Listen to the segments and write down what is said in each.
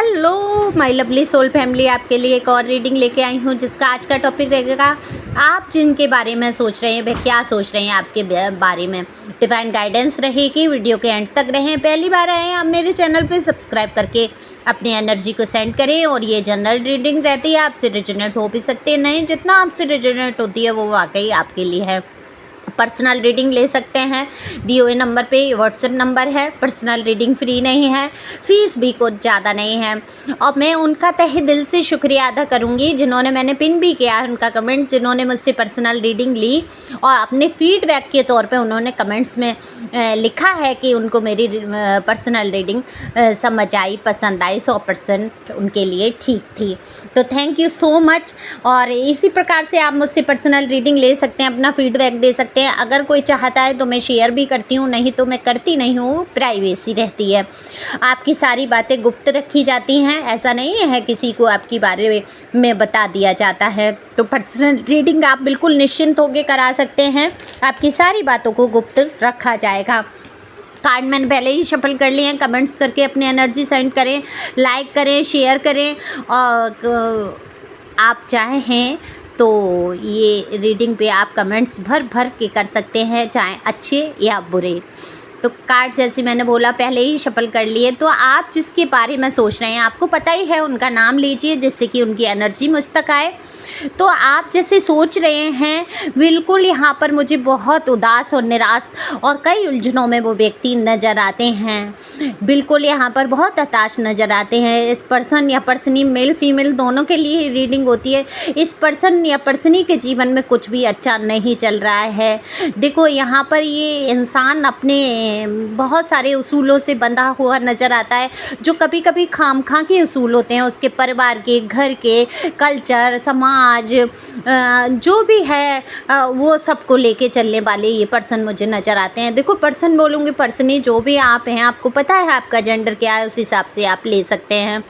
Hello my lovely soul family, आपके लिए एक और रीडिंग लेके आई हूँ जिसका आज का टॉपिक रहेगा आप जिनके बारे में सोच रहे हैं, वह क्या सोच रहे हैं आपके बारे में। डिवाइन गाइडेंस रहेगी, वीडियो के एंड तक रहें। पहली बार आए हैं आप मेरे चैनल पे, सब्सक्राइब करके अपनी एनर्जी को सेंड करें। और ये जनरल रीडिंग रहती है, आपसे रिजोनेट हो भी सकती है, नहीं जितना आपसे रिजोनेट होती है वो वाकई आपके लिए है। पर्सनल रीडिंग ले सकते हैं दिए हुए नंबर पे, व्हाट्सएप नंबर है। पर्सनल रीडिंग फ्री नहीं है, फीस भी कुछ ज़्यादा नहीं है। और मैं उनका तहे दिल से शुक्रिया अदा करूँगी जिन्होंने, मैंने पिन भी किया है उनका कमेंट, जिन्होंने मुझसे पर्सनल रीडिंग ली और अपने फीडबैक के तौर पे उन्होंने कमेंट्स में लिखा है कि उनको मेरी पर्सनल रीडिंग समझ आई, पसंद आई, 100% उनके लिए ठीक थी। तो थैंक यू सो मच। और इसी प्रकार से आप मुझसे पर्सनल रीडिंग ले सकते हैं, अपना फीडबैक दे सकते हैं। अगर कोई चाहता है तो मैं शेयर भी करती हूँ, नहीं तो मैं करती नहीं हूँ, प्राइवेसी रहती है। आपकी सारी बातें गुप्त रखी जाती हैं, ऐसा नहीं है किसी को आपके बारे में बता दिया जाता है। तो पर्सनल रीडिंग आप बिल्कुल निश्चिंत होकर करा सकते हैं, आपकी सारी बातों को गुप्त रखा जाएगा। कार्ड मैंने पहले ही शफल कर लिए हैं, कमेंट्स करके अपनी एनर्जी सेंड करें, लाइक करें, शेयर करें। और आप चाहें तो ये रीडिंग पे आप कमेंट्स भर भर के कर सकते हैं, चाहे अच्छे या बुरे। तो कार्ड जैसे मैंने बोला पहले ही शफल कर लिए। तो आप जिसके बारे में सोच रहे हैं, आपको पता ही है, उनका नाम लीजिए जिससे कि उनकी एनर्जी मुझ तक आए। तो आप जैसे सोच रहे हैं, बिल्कुल यहाँ पर मुझे बहुत उदास और निराश और कई उलझनों में वो व्यक्ति नज़र आते हैं। बिल्कुल यहाँ पर बहुत हताश नज़र आते हैं। इस पर्सन या पर्सनी, मेल फीमेल दोनों के लिए रीडिंग होती है। इस पर्सन या पर्सनी के जीवन में कुछ भी अच्छा नहीं चल रहा है। देखो यहाँ पर ये इंसान अपने बहुत सारे उसूलों से बंधा हुआ नज़र आता है, जो कभी कभी खामखा के उसूल होते हैं, उसके परिवार के, घर के, कल्चर, समाज, जो भी है वो सबको लेके चलने वाले ये पर्सन मुझे नज़र आते हैं। देखो पर्सन बोलूँगी, पर्सनी जो भी आप हैं, आपको पता है आपका जेंडर क्या है, उस हिसाब से आप ले सकते हैं।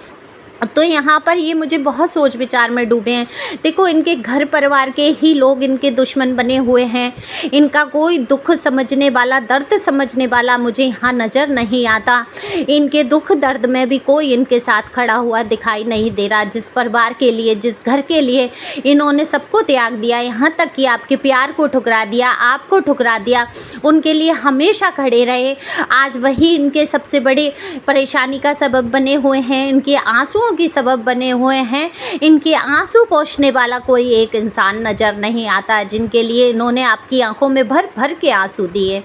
तो यहाँ पर ये मुझे बहुत सोच विचार में डूबे हैं। देखो इनके घर परिवार के ही लोग इनके दुश्मन बने हुए हैं। इनका कोई दुख समझने वाला, दर्द समझने वाला मुझे यहाँ नज़र नहीं आता। इनके दुख दर्द में भी कोई इनके साथ खड़ा हुआ दिखाई नहीं दे रहा। जिस परिवार के लिए, जिस घर के लिए इन्होंने सबको त्याग दिया, यहाँ तक कि आपके प्यार को ठुकरा दिया, आपको ठुकरा दिया, उनके लिए हमेशा खड़े रहे, आज वही इनके सबसे बड़े परेशानी का सबब बने हुए हैं, इनके आंसुओं की सबब बने हुए हैं। इनके आंसू पोंछने वाला कोई एक इंसान नज़र नहीं आता, जिनके लिए इन्होंने आपकी आंखों में भर भर के आंसू दिए,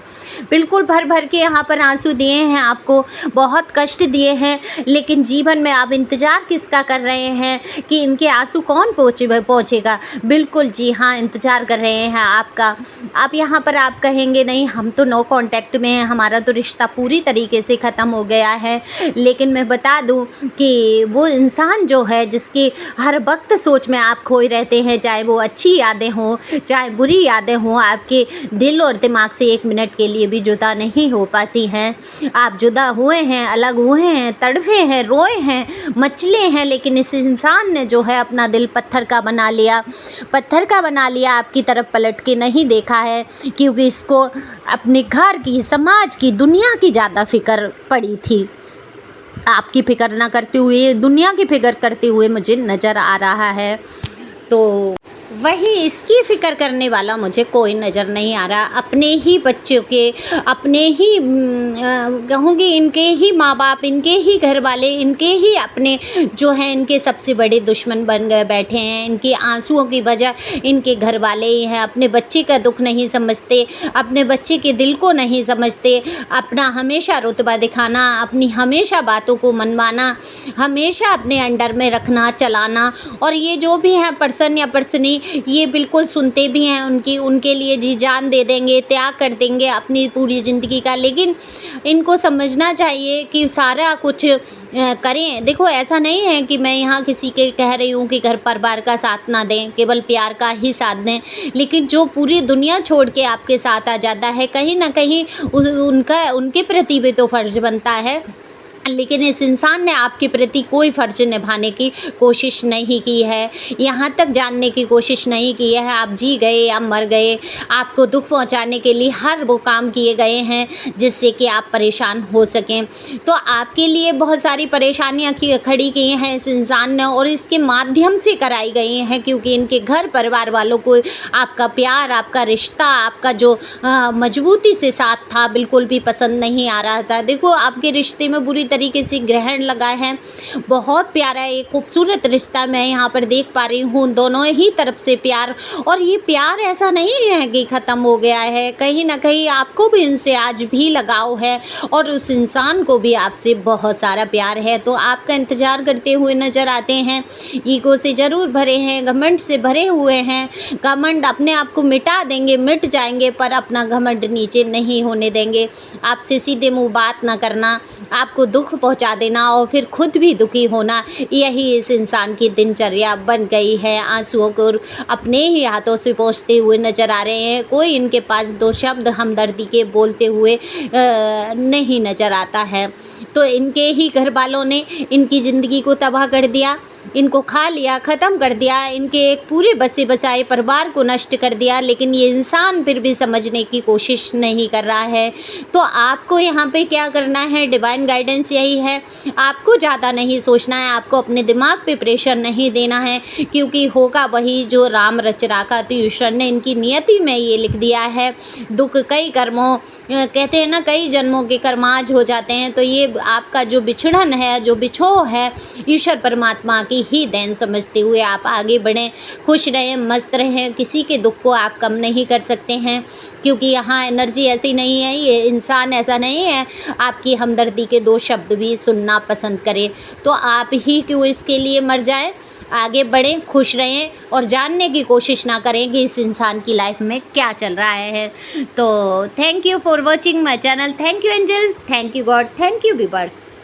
बिल्कुल भर भर के यहाँ पर आंसू दिए हैं, आपको बहुत कष्ट दिए हैं। लेकिन जीवन में आप इंतज़ार किसका कर रहे हैं कि इनके आंसू कौन पहुँचेगा? बिल्कुल जी हाँ, इंतज़ार कर रहे हैं आपका। अब यहाँ पर आप कहेंगे नहीं, हम तो नो कॉन्टैक्ट में हैं, हमारा तो रिश्ता पूरी तरीके से ख़त्म हो गया है। लेकिन मैं बता दूँ कि वो इंसान जो है, जिसकी हर वक्त सोच में आप खोए रहते हैं, चाहे वो अच्छी यादें हों, चाहे बुरी यादें हों, आपके दिल और दिमाग से एक मिनट के लिए भी जुदा नहीं हो पाती हैं। आप जुदा हुए हैं, अलग हुए हैं, तड़फे हैं, रोए हैं, मचले हैं, लेकिन इस इंसान ने जो है अपना दिल पत्थर का बना लिया, पत्थर का बना लिया, आपकी तरफ पलट के नहीं देखा है, क्योंकि इसको अपने घर की, समाज की, दुनिया की ज़्यादा फिक्र पड़ी थी। आपकी फिक्र ना करते हुए दुनिया की फिक्र करते हुए मुझे नज़र आ रहा है। तो वही इसकी फ़िक्र करने वाला मुझे कोई नज़र नहीं आ रहा। अपने ही बच्चों के, अपने ही कहूँगी इनके ही माँ बाप, इनके ही घर वाले, इनके ही अपने जो हैं, इनके सबसे बड़े दुश्मन बन गए बैठे हैं। इनके आंसुओं की वजह इनके घर वाले ही हैं। अपने बच्चे का दुख नहीं समझते, अपने बच्चे के दिल को नहीं समझते, अपना हमेशा रुतबा दिखाना, अपनी हमेशा बातों को मनवाना, हमेशा अपने अंडर में रखना, चलाना। और ये जो भी है पर्सन या पर्सनी, ये बिल्कुल सुनते भी हैं उनके लिए जी जान दे देंगे, त्याग कर देंगे अपनी पूरी ज़िंदगी का। लेकिन इनको समझना चाहिए कि सारा कुछ करें। देखो ऐसा नहीं है कि मैं यहाँ किसी के कह रही हूँ कि घर परिवार का साथ ना दें, केवल प्यार का ही साथ दें। लेकिन जो पूरी दुनिया छोड़ के आपके साथ आ जाता है, कहीं ना कहीं उनके प्रति भी तो फर्ज बनता है लेकिन इस इंसान ने आपके प्रति कोई फ़र्ज़ निभाने की कोशिश नहीं की है, यहाँ तक जानने की कोशिश नहीं की है आप जी गए या मर गए। आपको दुःख पहुँचाने के लिए हर वो काम किए गए हैं जिससे कि आप परेशान हो सकें। तो आपके लिए बहुत सारी परेशानियाँ खड़ी की हैं इस इंसान ने, और इसके माध्यम से कराई गई हैं, क्योंकि इनके घर परिवार वालों को आपका प्यार, आपका रिश्ता, आपका जो मजबूती से साथ था बिल्कुल भी पसंद नहीं आ रहा था। देखो, आपके रिश्ते में बुरी तरीके से ग्रहण लगा है। बहुत प्यारा एक खूबसूरत रिश्ता मैं यहाँ पर देख पा रही हूँ, दोनों ही तरफ से प्यार। और ये प्यार ऐसा नहीं है कि ख़त्म हो गया है, कहीं ना कहीं आपको भी इनसे आज भी लगाव है और उस इंसान को भी आपसे बहुत सारा प्यार है। तो आपका इंतज़ार करते हुए नज़र आते हैं। ईगो से ज़रूर भरे हैं, घमंड से भरे हुए हैं। घमंड अपने आप को मिटा देंगे, मिट जाएंगे, पर अपना घमंड नीचे नहीं होने देंगे। आपसे सीधे मुंह बात ना करना, आपको दुख पहुंचा देना और फिर खुद भी दुखी होना, यही इस इंसान की दिनचर्या बन गई है। आंसुओं को अपने ही हाथों से पोंछते हुए नजर आ रहे हैं। कोई इनके पास दो शब्द हमदर्दी के बोलते हुए नहीं नजर आता है। तो इनके ही घर वालों ने इनकी ज़िंदगी को तबाह कर दिया, इनको खा लिया, ख़त्म कर दिया, इनके एक पूरे बसे बसाए परिवार को नष्ट कर दिया। लेकिन ये इंसान फिर भी समझने की कोशिश नहीं कर रहा है। तो आपको यहाँ पे क्या करना है, डिवाइन गाइडेंस यही है, आपको ज़्यादा नहीं सोचना है, आपको अपने दिमाग पे प्रेशर नहीं देना है, क्योंकि होगा वही जो राम रच राखा। तो ईश्वर ने इनकी नियति में ये लिख दिया है। दुख कई कर्मों, कहते हैं ना, कई जन्मों के कर्माज हो जाते हैं। तो ये आपका जो बिछड़न है, जो बिछोह है, ईश्वर परमात्मा की ही देन समझते हुए आप आगे बढ़ें, खुश रहें, मस्त रहें। किसी के दुख को आप कम नहीं कर सकते हैं, क्योंकि यहाँ एनर्जी ऐसी नहीं है, ये इंसान ऐसा नहीं है आपकी हमदर्दी के दो शब्द भी सुनना पसंद करे। तो आप ही क्यों इसके लिए मर जाएं। आगे बढ़ें, खुश रहें और जानने की कोशिश ना करें कि इस इंसान की लाइफ में क्या चल रहा है। तो thank you for watching my channel. Thank you angel, thank you God, thank you viewers.